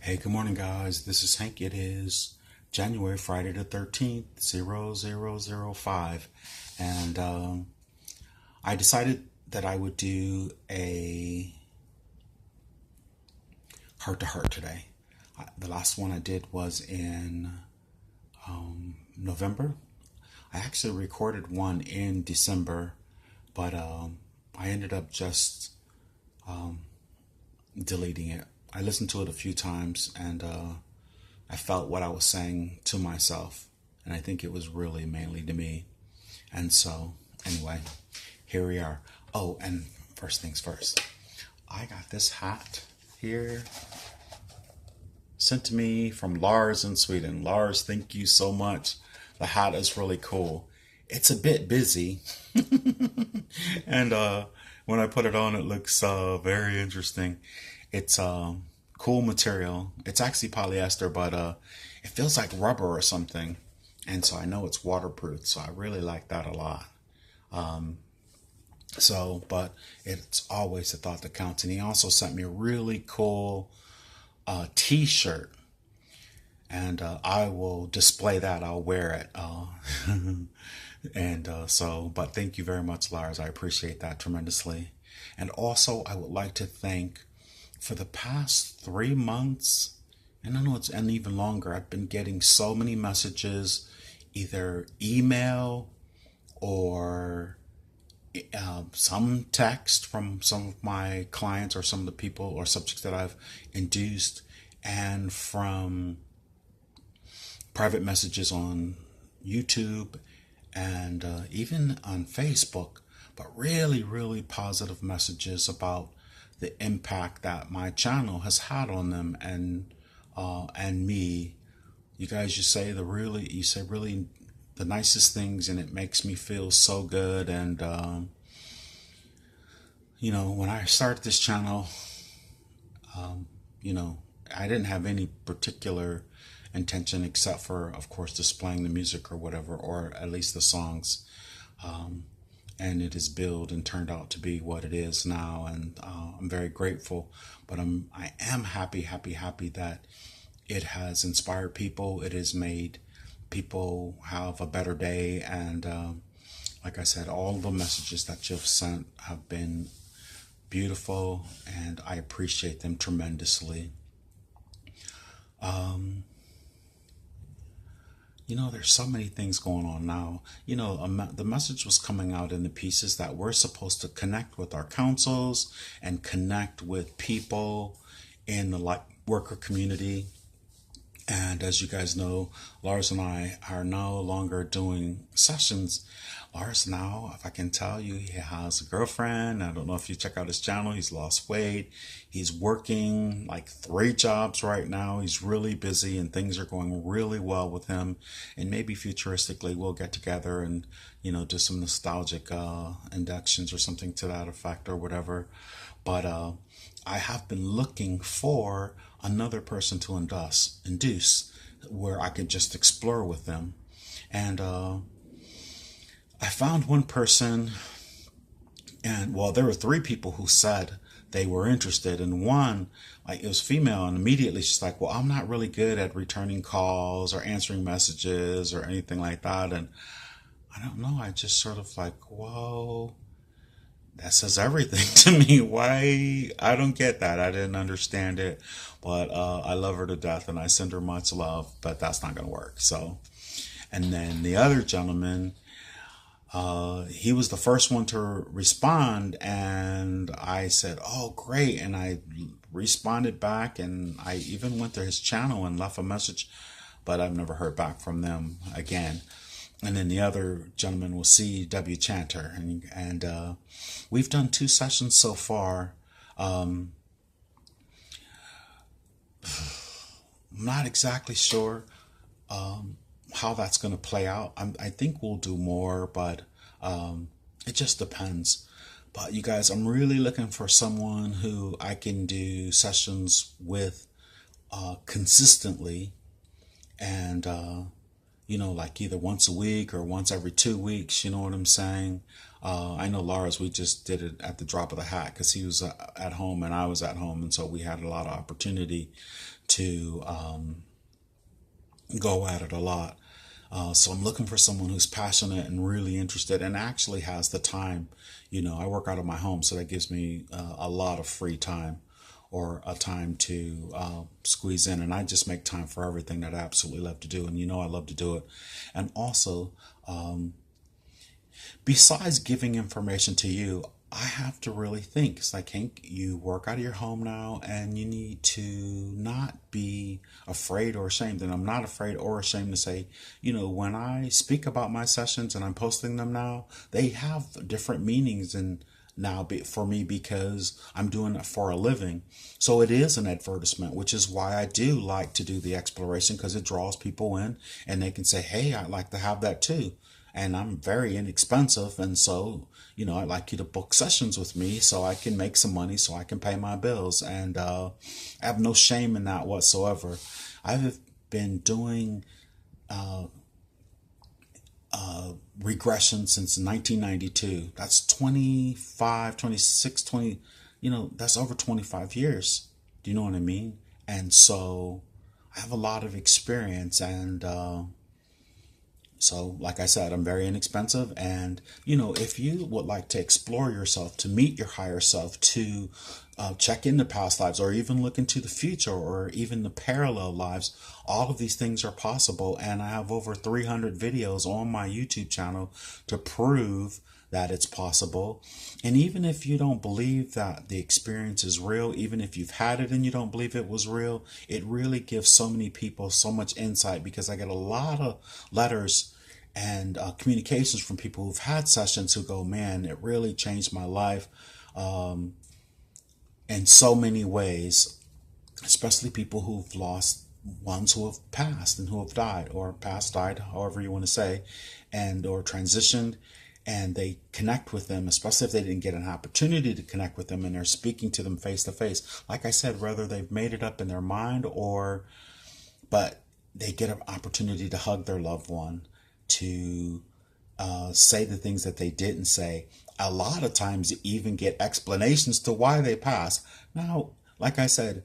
Hey, good morning, guys. This is Hank. It is Friday the 13th, 0005. And I decided that I would do a heart to heart today. The last one I did was in November. I actually recorded one in December, but I ended up just deleting it. I listened to it a few times and I felt what I was saying to myself. And I think it was really mainly to me. And so, anyway, here we are. Oh, and first things first, I got this hat here sent to me from Lars in Sweden. Lars, thank you so much. The hat is really cool. It's a bit busy. And when I put it on, it looks very interesting. It's cool material. It's actually polyester, but it feels like rubber or something. And so I know it's waterproof, so I really like that a lot. But it's always the thought that counts. And he also sent me a really cool t-shirt. And I will display that. I'll wear it. But thank you very much, Lars. I appreciate that tremendously. And also, I would like to thank, for the past 3 months, and I know it's and even longer, I've been getting so many messages, either email or some text from some of my clients or some of the people or subjects that I've induced, and from private messages on YouTube and even on Facebook, but really, really positive messages about the impact that my channel has had on them and me. You guys, you say really the nicest things, and it makes me feel so good. And when I started this channel, I didn't have any particular intention except for, of course, displaying the music or whatever, or at least the songs. And it has built and turned out to be what it is now, and I'm very grateful. But I am happy that it has inspired people. It has made people have a better day, and like I said, all the messages that you've sent have been beautiful, and I appreciate them tremendously. There's so many things going on now. The message was coming out in the pieces that we're supposed to connect with our councils and connect with people in the light worker community. And as you guys know, Lars and I are no longer doing sessions. Lars now, if I can tell you, he has a girlfriend. I don't know if you check out his channel. He's lost weight. He's working like 3 jobs right now. He's really busy and things are going really well with him. And maybe futuristically we'll get together and, do some nostalgic inductions or something to that effect or whatever. But I have been looking for another person to induce where I could just explore with them. And I found one person, and there were 3 people who said they were interested, and one, like, it was female, and immediately she's like, well, I'm not really good at returning calls or answering messages or anything like that. And I don't know, I just sort of like, whoa, that says everything to me. Why? I don't get that. I didn't understand it, but I love her to death and I send her much love, but that's not going to work. So, and then the other gentleman, he was the first one to respond, and I said, oh, great. And I responded back, and I even went to his channel and left a message, but I've never heard back from them again. And then the other gentleman was C.W. Chanter, and we've done 2 sessions so far. I'm not exactly sure how that's going to play out. I think we'll do more, but it just depends. But you guys, I'm really looking for someone who I can do sessions with consistently, and like either once a week or once every 2 weeks. You know what I'm saying? I know Lars, we just did it at the drop of the hat because he was at home and I was at home. And so we had a lot of opportunity to go at it a lot. So I'm looking for someone who's passionate and really interested and actually has the time. I work out of my home, so that gives me a lot of free time or a time to squeeze in. And I just make time for everything that I absolutely love to do. And I love to do it. And also, besides giving information to you, I have to really think. It's like, Hank, you work out of your home now and you need to not be afraid or ashamed. And I'm not afraid or ashamed to say, when I speak about my sessions and I'm posting them now, they have different meanings and now for me because I'm doing it for a living. So it is an advertisement, which is why I do like to do the exploration, because it draws people in and they can say, hey, I'd like to have that too. And I'm very inexpensive. And so, I'd like you to book sessions with me so I can make some money so I can pay my bills. And I have no shame in that whatsoever. I've been doing regression since 1992. That's 25, 26, 20, that's over 25 years. Do you know what I mean? And so I have a lot of experience and, so, like I said, I'm very inexpensive. And, if you would like to explore yourself, to meet your higher self, to check into past lives, or even look into the future, or even the parallel lives, all of these things are possible. And I have over 300 videos on my YouTube channel to prove that it's possible. And even if you don't believe that the experience is real, even if you've had it and you don't believe it was real, it really gives so many people so much insight, because I get a lot of letters and communications from people who've had sessions who go, man, it really changed my life in so many ways, especially people who've lost ones who have passed and who have died, or passed, died, however you want to say, and or transitioned. And they connect with them, especially if they didn't get an opportunity to connect with them and they're speaking to them face to face. Like I said, whether they've made it up in their mind but they get an opportunity to hug their loved one, to say the things that they didn't say. A lot of times you even get explanations to why they passed. Now, like I said,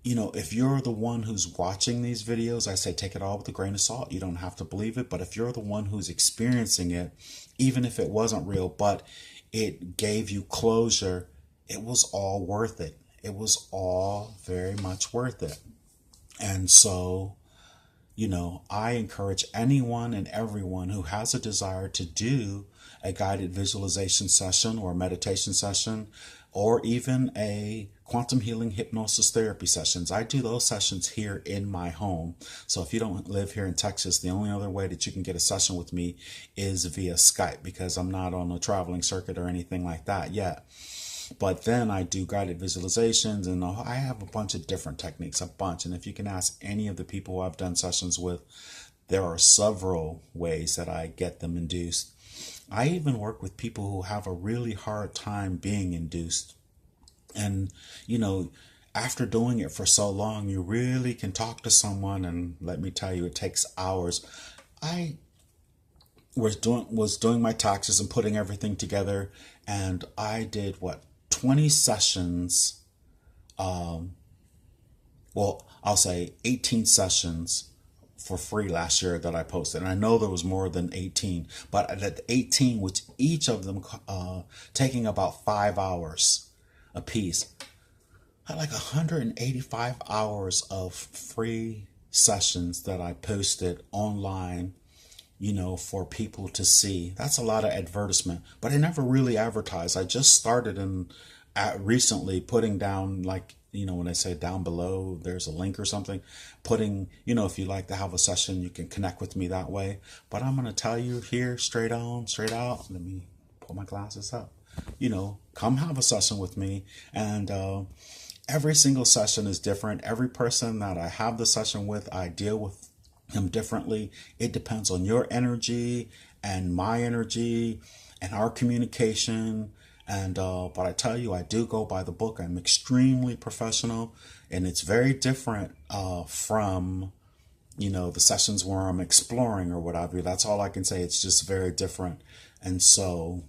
if you're the one who's watching these videos, I say take it all with a grain of salt. You don't have to believe it. But if you're the one who's experiencing it, even if it wasn't real, but it gave you closure, it was all worth it. It was all very much worth it. And so, I encourage anyone and everyone who has a desire to do a guided visualization session or meditation session, or even a quantum healing hypnosis therapy sessions. I do those sessions here in my home. So if you don't live here in Texas, the only other way that you can get a session with me is via Skype, because I'm not on a traveling circuit or anything like that yet. But then I do guided visualizations, and I have a bunch of different techniques, a bunch. And if you can ask any of the people who I've done sessions with, there are several ways that I get them induced. I even work with people who have a really hard time being induced. And, after doing it for so long, you really can talk to someone, and let me tell you, it takes hours. I was doing my taxes and putting everything together, and I did 20 sessions. I'll say 18 sessions for free last year that I posted. And I know there was more than 18, but at 18, which each of them taking about 5 hours a piece, I had like 185 hours of free sessions that I posted online, for people to see. That's a lot of advertisement, but I never really advertised. I just started recently putting down, like, when I say down below, there's a link or something, putting, if you like to have a session, you can connect with me that way. But I'm going to tell you here, straight on, straight out, let me pull my glasses up, come have a session with me. And every single session is different. Every person that I have the session with, I deal with him differently. It depends on your energy and my energy and our communication. And but I tell you, I do go by the book. I'm extremely professional, and it's very different from the sessions where I'm exploring or what have you. That's all I can say. It's just very different. And so,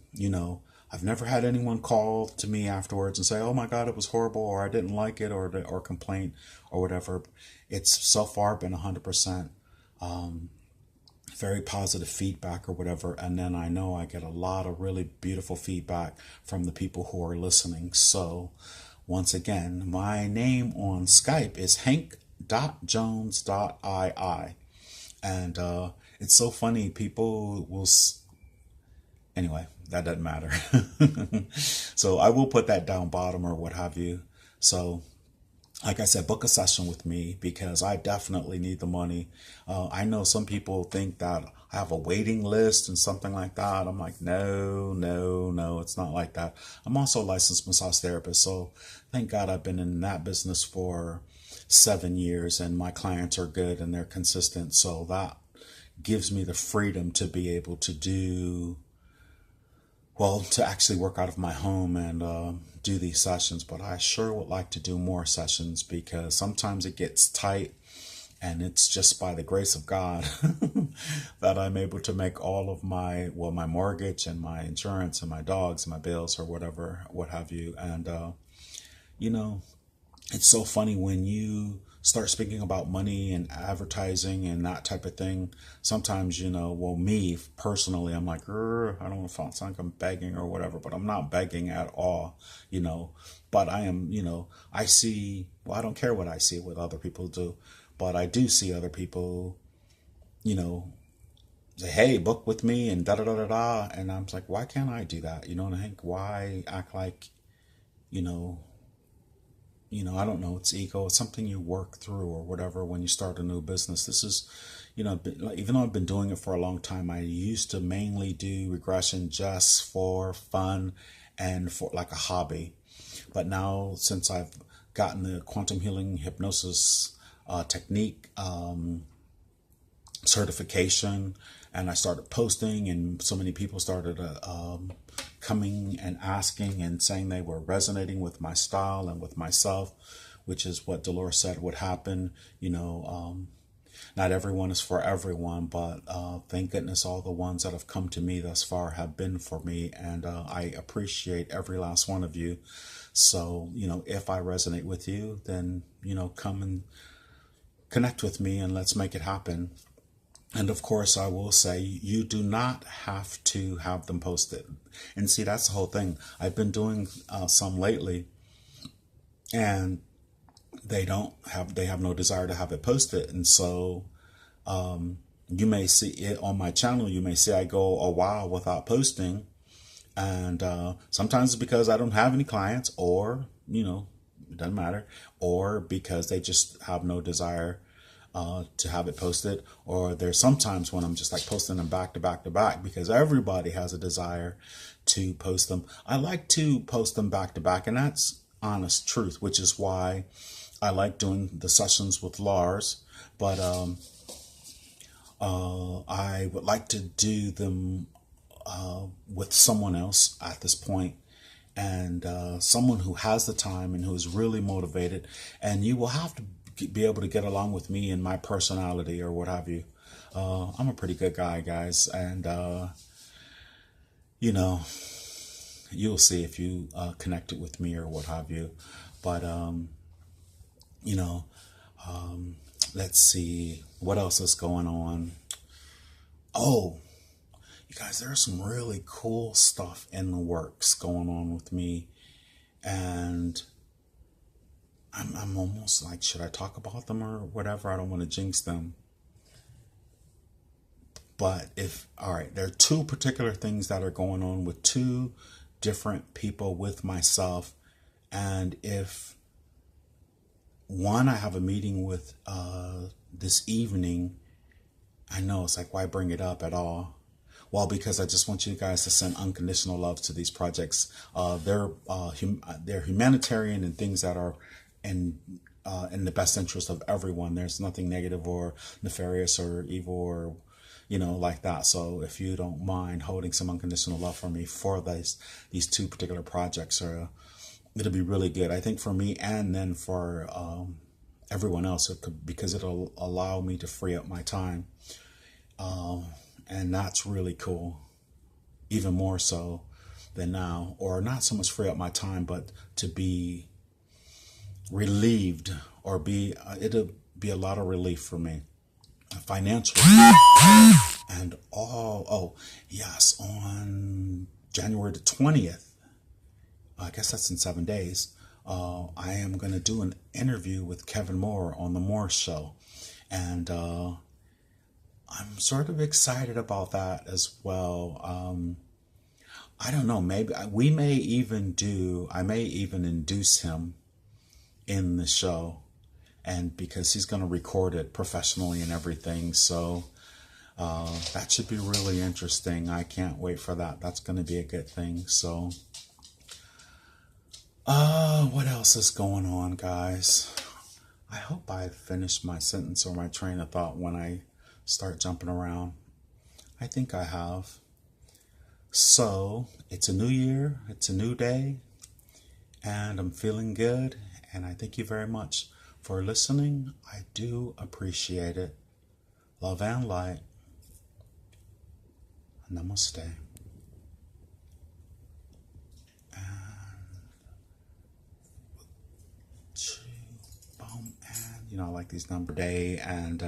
I've never had anyone call to me afterwards and say, "Oh my God, it was horrible," or "I didn't like it," or complain or whatever. It's so far been 100% very positive feedback or whatever. And then I know I get a lot of really beautiful feedback from the people who are listening. So once again, my name on Skype is Hank.jones.ii. And it's so funny. People will, anyway, that doesn't matter. So I will put that down bottom or what have you. So like I said, book a session with me because I definitely need the money. I know some people think that I have a waiting list and something like that. I'm like, no, no, no, it's not like that. I'm also a licensed massage therapist. So thank God I've been in that business for 7 years and my clients are good and they're consistent. So that gives me the freedom to be able to to actually work out of my home and do these sessions. But I sure would like to do more sessions because sometimes it gets tight, and it's just by the grace of God that I'm able to make all of my mortgage and my insurance and my dogs and my bills or whatever, what have you. And, you know, it's so funny when you start speaking about money and advertising and that type of thing. Sometimes, me personally, I'm like, I don't know if I sound like I'm begging or whatever, but I'm not begging at all, but I am, I see, I don't care what I see, what other people do, but I do see other people, say, "Hey, book with me," and da da da da da. And I'm like, why can't I do that? And I think, why act like, you know, I don't know, it's ego. It's something you work through or whatever when you start a new business. This is, even though I've been doing it for a long time, I used to mainly do regression just for fun and for like a hobby. But now, since I've gotten the quantum healing hypnosis technique certification, and I started posting, and so many people started coming and asking and saying they were resonating with my style and with myself, which is what Dolores said would happen. Not everyone is for everyone, but thank goodness all the ones that have come to me thus far have been for me, and I appreciate every last one of you. So, if I resonate with you, then, come and connect with me and let's make it happen. And of course, I will say you do not have to have them posted. And see, that's the whole thing. I've been doing some lately, and they have no desire to have it posted. And so you may see it on my channel. You may see I go a while without posting. And sometimes it's because I don't have any clients, or, it doesn't matter, or because they just have no desire to have it posted. Or there's sometimes when I'm just like posting them back to back to back because everybody has a desire to post them. I like to post them back to back, and that's honest truth, which is why I like doing the sessions with Lars. But I would like to do them with someone else at this point, and someone who has the time and who is really motivated. And you will have to be able to get along with me and my personality or what have you. I'm a pretty good guy, guys, and you'll see if you connect it with me or what have you. But let's see what else is going on. Oh, you guys, there's some really cool stuff in the works going on with me, and I'm almost like, should I talk about them or whatever? I don't want to jinx them. But all right, there are two particular things that are going on with two different people with myself. And if one, I have a meeting with this evening, I know it's like, why bring it up at all? Well, because I just want you guys to send unconditional love to these projects. They're humanitarian and things that are in the best interest of everyone. There's nothing negative or nefarious or evil or like that. So if you don't mind holding some unconditional love for me for these two particular projects, it'll be really good, I think, for me, and then for everyone else, because it'll allow me to free up my time. And that's really cool, even more so than now, or not so much free up my time, but to be relieved, or it'll be a lot of relief for me financially. And oh yes, on January the 20th, I guess that's in 7 days, I am going to do an interview with Kevin Moore on The Moore Show. And I'm sort of excited about that as well. I don't know, maybe I may even induce him in the show, and because he's going to record it professionally and everything. So that should be really interesting. I can't wait for that. That's going to be a good thing. So what else is going on, guys? I hope I finished my sentence or my train of thought when I start jumping around. I think I have. So it's a new year, it's a new day, and I'm feeling good. And I thank you very much for listening. I do appreciate it. Love and light. Namaste. And I like these number day, and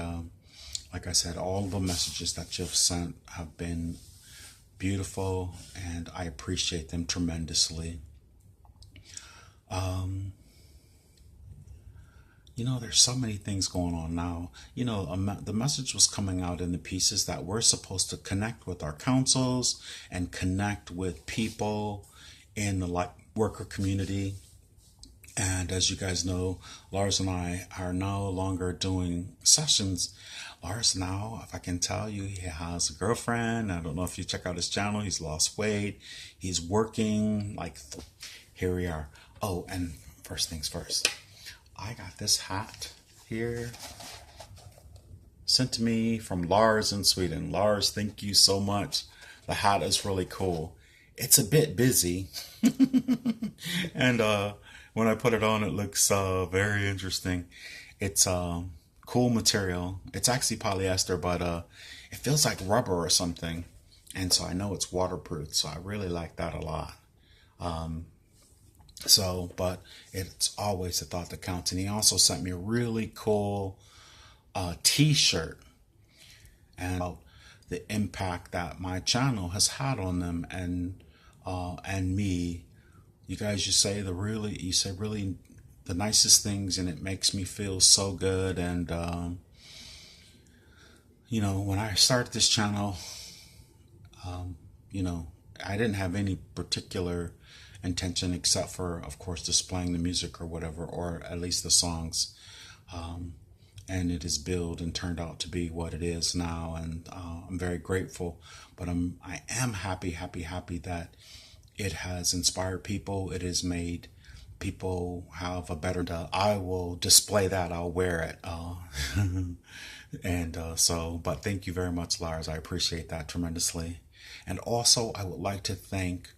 like I said, all the messages that you've sent have been beautiful, and I appreciate them tremendously. There's so many things going on now. The message was coming out in the pieces that we're supposed to connect with our councils and connect with people in the worker community. And as you guys know, Lars and I are no longer doing sessions. Lars now, if I can tell you, he has a girlfriend. I don't know if you check out his channel. He's lost weight. He's working. Here we are. Oh, and first things first. I got this hat here sent to me from Lars in Sweden. Lars, thank you so much. The hat is really cool. It's a bit busy. And when I put it on, it looks very interesting. It's cool material. It's actually polyester, but it feels like rubber or something. And so I know it's waterproof, so I really like that a lot. But it's always the thought that counts. And he also sent me a really cool t-shirt, and the impact that my channel has had on them and me. You guys, you say really the nicest things, and it makes me feel so good. And when I started this channel, I didn't have any particular intention except for, of course, displaying the music or whatever, or at least the songs. And it has built and turned out to be what it is now, and I'm very grateful. But I am happy that it has inspired people. It has made people have a better. I will display that. I'll wear it. But thank you very much, Lars. I appreciate that tremendously. And also, I would like to thank,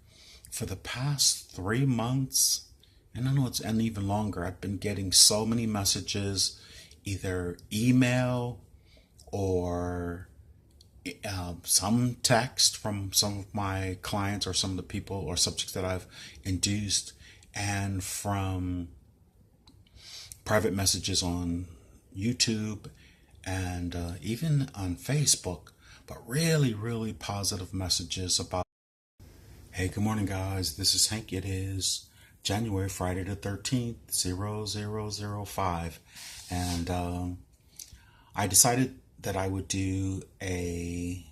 for the past 3 months, and I know it's and even longer, I've been getting so many messages, either email or some text from some of my clients or some of the people or subjects that I've induced, and from private messages on YouTube and even on Facebook, but really, really positive messages about. Hey, good morning, guys. This is Hank. It is Friday the 13th, 0005. And I decided that I would do a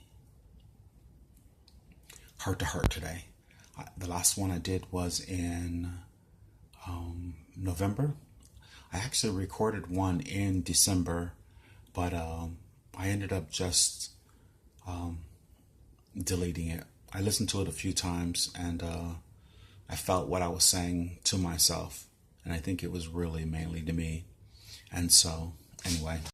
heart-to-heart today. The last one I did was in November. I actually recorded one in December, but I ended up just deleting it. I listened to it a few times, and I felt what I was saying to myself, and I think it was really mainly to me. And so, anyway,